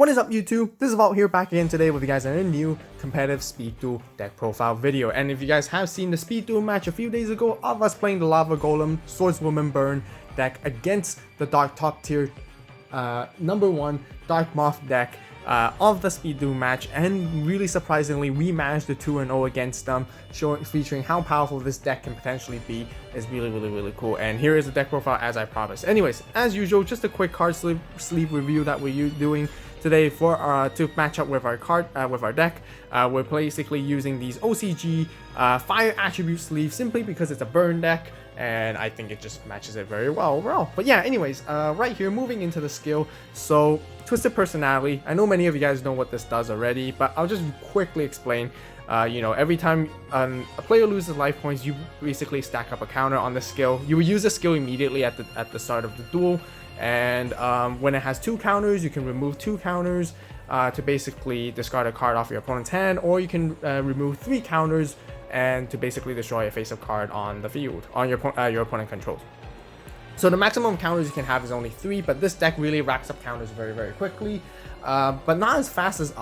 What is up YouTube? This is AVAULT here back again today with you guys in a new competitive Speed Duel deck profile video. And if you guys have seen the Speed Duel match a few days ago of us playing the Lava Golem Swordswoman Burn deck against the Dark top tier #1 Dark Moth deck of the Speed Duel match, and really surprisingly we managed the 2-0 against them, featuring how powerful this deck can potentially be. Is really cool. And here is the deck profile as I promised. Anyways, as usual, just a quick card sleeve review that we're doing today for to match up with our deck. We're basically using these OCG fire attribute sleeves simply because it's a burn deck, and I think it just matches it very well overall. But yeah, anyways, right here, moving into the skill. So Twisted Personality, I know many of you guys know what this does already, but I'll just quickly explain. Every time a player loses life points, you basically stack up a counter on the skill. You will use the skill immediately at the start of the duel, and when it has 2 counters, you can remove 2 counters to basically discard a card off your opponent's hand, or you can remove 3 counters and to basically destroy a face-up card on the field on your opponent controls. So the maximum counters you can have is only 3, but this deck really racks up counters very quickly, but not as fast as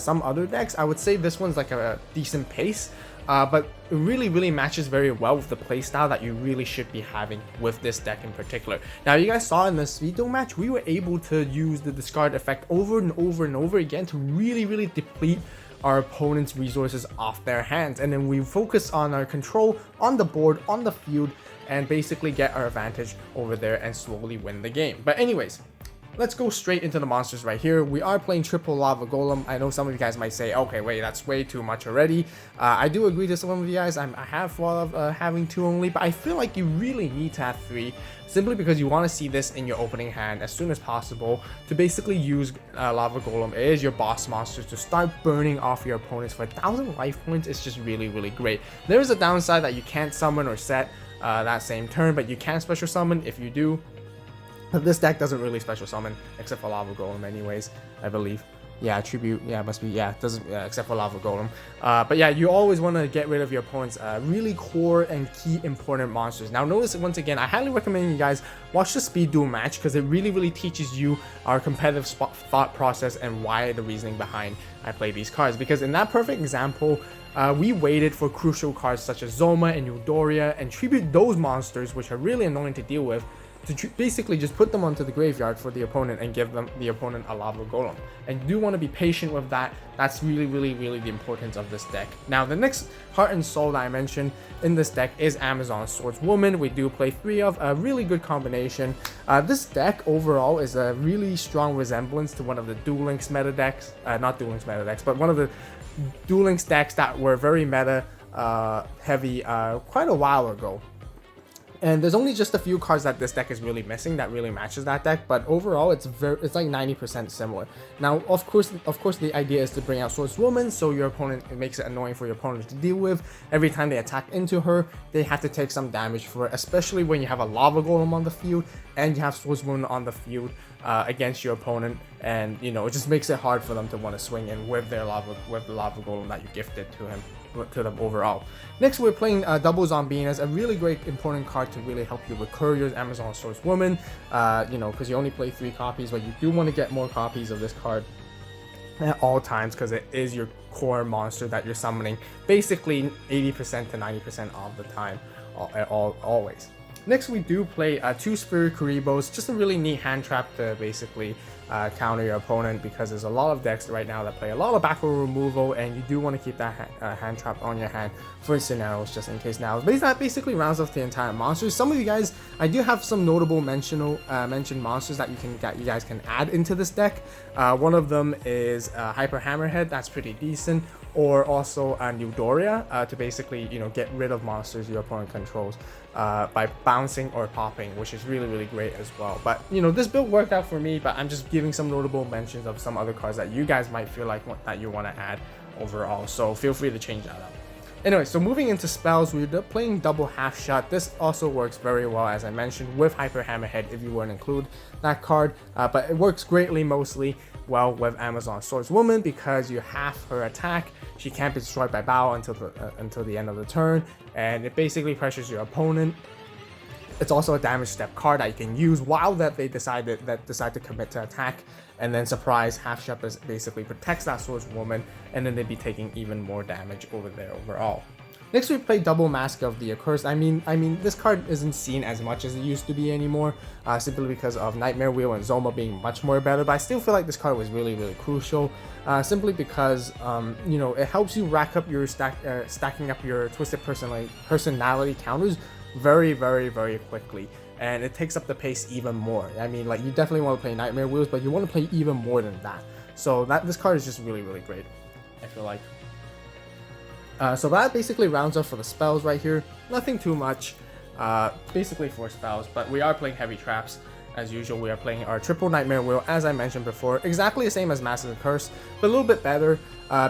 some other decks. I would say this one's like a decent pace, but it really matches very well with the playstyle that you really should be having with this deck in particular. Now, you guys saw in the Speed Duel match, we were able to use the discard effect over and over again to really deplete our opponent's resources off their hands, and then we focus on our control on the board, on the field, and basically get our advantage over there and slowly win the game. But anyways, let's go straight into the monsters right here. We are playing triple Lava Golem. I know some of you guys might say, okay, wait, that's way too much already. I do agree to some of you guys. I have thought of having 2 only, but I feel like you really need to have 3, simply because you want to see this in your opening hand as soon as possible to basically use Lava Golem. It is your boss monster to start burning off your opponents for 1,000 life points. It's just really great. There is a downside that you can't summon or set that same turn, but you can special summon if you do. But this deck doesn't really special summon except for Lava Golem anyways, I believe. Yeah, tribute, yeah, it must be, yeah, it doesn't, except for Lava Golem. But yeah, you always want to get rid of your opponent's really core and key important monsters. Now notice, once again, I highly recommend you guys watch the Speed Duel match, because it really teaches you our competitive thought process and why the reasoning behind I play these cards. Because in that perfect example, we waited for crucial cards such as Zoma and Eudoria and tribute those monsters, which are really annoying to deal with, to basically just put them onto the graveyard for the opponent and give the opponent a Lava Golem. And you do want to be patient with that. That's really the importance of this deck. Now, the next heart and soul that I mentioned in this deck is Amazon Swordswoman. We do play 3 of a really good combination. This deck overall is a really strong resemblance to one of the Duel Links meta decks. Not Duel Links meta decks, but one of the Duel Links decks that were very meta heavy quite a while ago. And there's only just a few cards that this deck is really missing that really matches that deck, but overall it's like 90% similar. Now, of course the idea is to bring out Swordswoman, so your opponent, it makes it annoying for your opponent to deal with. Every time they attack into her, they have to take some damage for it, especially when you have a Lava Golem on the field and you have Swordswoman on the field against your opponent, and it just makes it hard for them to want to swing in with the Lava Golem that you gifted to them overall. Next, we're playing Double Zombinas, a really great important card to really help you recur your Amazon Swordswoman, because you only play 3 copies, but you do want to get more copies of this card at all times, because it is your core monster that you're summoning basically 80% to 90% of the time, always. Next, we do play 2 Spirit Kuribos, just a really neat hand trap to basically counter your opponent, because there's a lot of decks right now that play a lot of back row removal, and you do want to keep that hand trap on your hand for scenarios just in case. Now, that basically rounds off the entire monsters. Some of you guys, I do have some notable mentioned monsters that you guys can add into this deck. One of them is Hyper Hammerhead. That's pretty decent. Or also Eudoria to basically get rid of monsters your opponent controls by bouncing or popping, which is really great as well. But this build worked out for me, but I'm just giving some notable mentions of some other cards that you guys might feel like that you want to add overall, so feel free to change that up. Anyway, so moving into spells, we're playing Double Half Shot. This also works very well, as I mentioned, with Hyper Hammerhead if you were to include that card, but it works greatly mostly well with Amazon Swordswoman, because you half her attack. She can't be destroyed by battle until the end of the turn, and it basically pressures your opponent It's also a damage step card that you can use while they decide to commit to attack, and then surprise half shot basically protects that swordswoman, and then they'd be taking even more damage over there overall. Next we play Double Mask of the Accursed. I mean this card isn't seen as much as it used to be anymore, simply because of Nightmare Wheel and Zoma being much more better, but I still feel like this card was really crucial, simply because you know, it helps you rack up your stacking up your Twisted Personality counters very quickly, and it takes up the pace even more. I mean, like, you definitely want to play Nightmare Wheels, but you want to play even more than that. So this card is just really great, I feel like. So that basically rounds up for the spells right here. Nothing too much, basically 4 spells, but we are playing heavy traps. As usual, we are playing our triple Nightmare Wheel, as I mentioned before, exactly the same as Mask of the Curse, but a little bit better,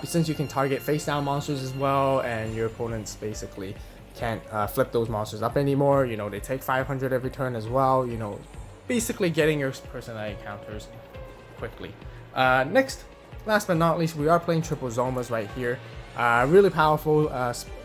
since you can target face down monsters as well, and your opponents basically can't flip those monsters up anymore. You know, they take 500 every turn as well, you know, basically getting your personality counters quickly. Next, last but not least, we are playing triple Zomas right here. Really powerful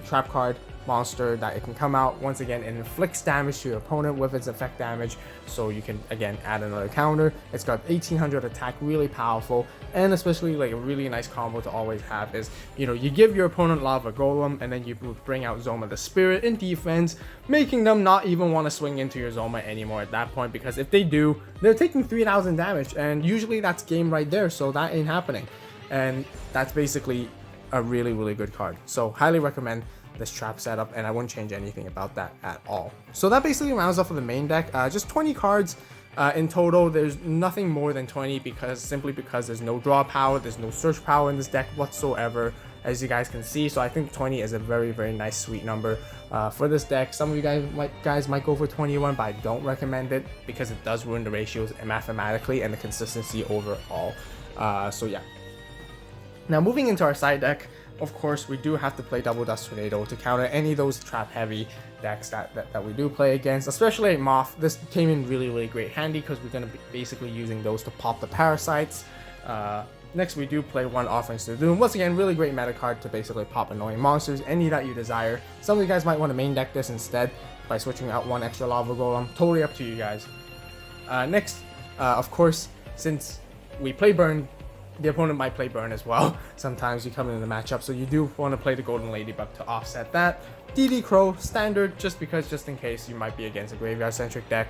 trap card monster that it can come out once again and inflicts damage to your opponent with its effect damage, so you can again add another counter. It's got 1800 attack, really powerful, and especially like a really nice combo to always have is, you know, you give your opponent Lava Golem and then you bring out Zoma the Spirit in defense, making them not even want to swing into your Zoma anymore at that point, because if they do, they're taking 3000 damage, and usually that's game right there, so that ain't happening. And that's basically a really good card, so highly recommend this trap setup, and I wouldn't change anything about that at all. So that basically rounds off of the main deck. Just 20 cards in total. There's nothing more than 20 simply because there's no draw power, there's no search power in this deck whatsoever, as you guys can see. So I think 20 is a very nice sweet number for this deck. Some of you guys might go for 21, but I don't recommend it because it does ruin the ratios mathematically and the consistency overall. So yeah. Now moving into our side deck, of course, we do have to play Double Dust Tornado to counter any of those trap-heavy decks that we do play against, especially Moth. This came in really great handy because we're going to be basically using those to pop the parasites. Next, we do play one Offerings to Doom. Once again, really great meta card to basically pop annoying monsters, any that you desire. Some of you guys might want to main deck this instead by switching out one extra Lava Golem. Totally up to you guys. Next, of course, since we play Burn, the opponent might play Burn as well. Sometimes you come into the matchup, so you do want to play the Golden Ladybug to offset that. DD Crow, standard, just in case you might be against a graveyard-centric deck.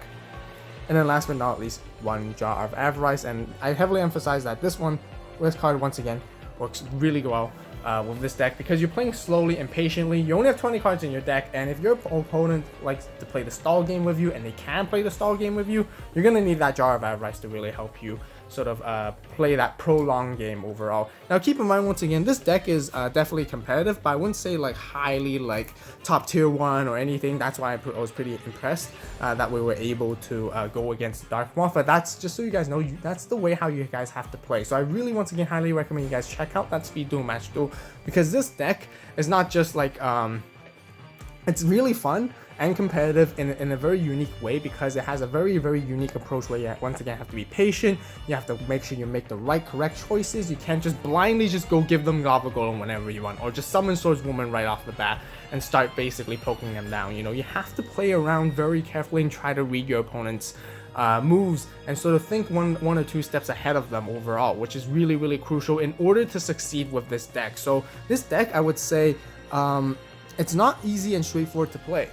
And then last but not least, one Jar of Avarice, and I heavily emphasize that this card once again works really well with this deck because you're playing slowly and patiently. You only have 20 cards in your deck, and if your opponent likes to play the stall game with you, and they can play the stall game with you, you're going to need that Jar of Avarice to really help you sort of play that prolonged game overall. Now keep in mind, once again, this deck is definitely competitive, but I wouldn't say like highly like top tier 1 or anything. That's why I was pretty impressed that we were able to go against Dark Moth. But that's just so you guys know, that's the way how you guys have to play. So I really, once again, highly recommend you guys check out that Speed Duel Match Duel, because this deck is not just like it's really fun and competitive in a very unique way, because it has a very unique approach where you once again have to be patient. You have to make sure you make the correct choices. You can't just blindly just go give them Lava Golem whenever you want, or just summon Swordswoman right off the bat and start basically poking them down. You know, you have to play around very carefully and try to read your opponent's moves and sort of think one or two steps ahead of them overall, which is really crucial in order to succeed with this deck. So this deck, I would say, it's not easy and straightforward to play.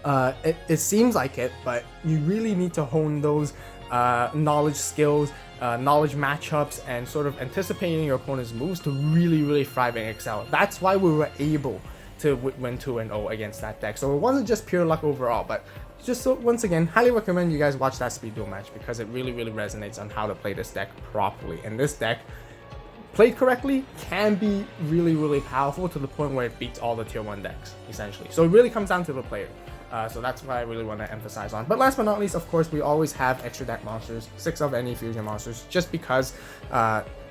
It seems like it, but you really need to hone those knowledge skills, knowledge matchups, and sort of anticipating your opponent's moves to really thrive and excel. That's why we were able to win 2-0 against that deck. So it wasn't just pure luck overall, but just so, once again, highly recommend you guys watch that Speed Duel match, because it really resonates on how to play this deck properly. And this deck, played correctly, can be really powerful to the point where it beats all the tier 1 decks, essentially. So it really comes down to the player. So that's what I really want to emphasize on. But last but not least, of course, we always have extra deck monsters, 6 of any fusion monsters, just because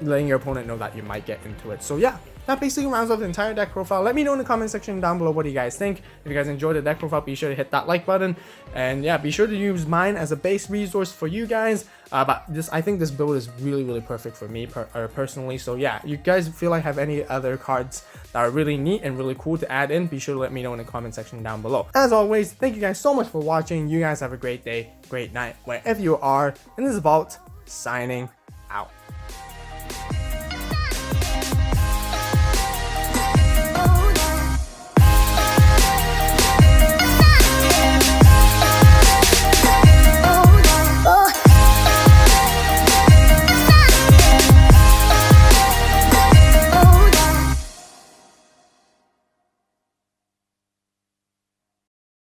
letting your opponent know that you might get into it. So yeah, that basically rounds off the entire deck profile. Let me know in the comment section down below what you guys think. If you guys enjoyed the deck profile, be sure to hit that like button, and yeah, be sure to use mine as a base resource for you guys. But I think this build is really perfect for me personally. So yeah, you guys feel like have any other cards that are really neat and really cool to add in, be sure to let me know in the comment section down below. As always, thank you guys so much for watching. You guys have a great day, great night, wherever you are. And this is Vault signing out.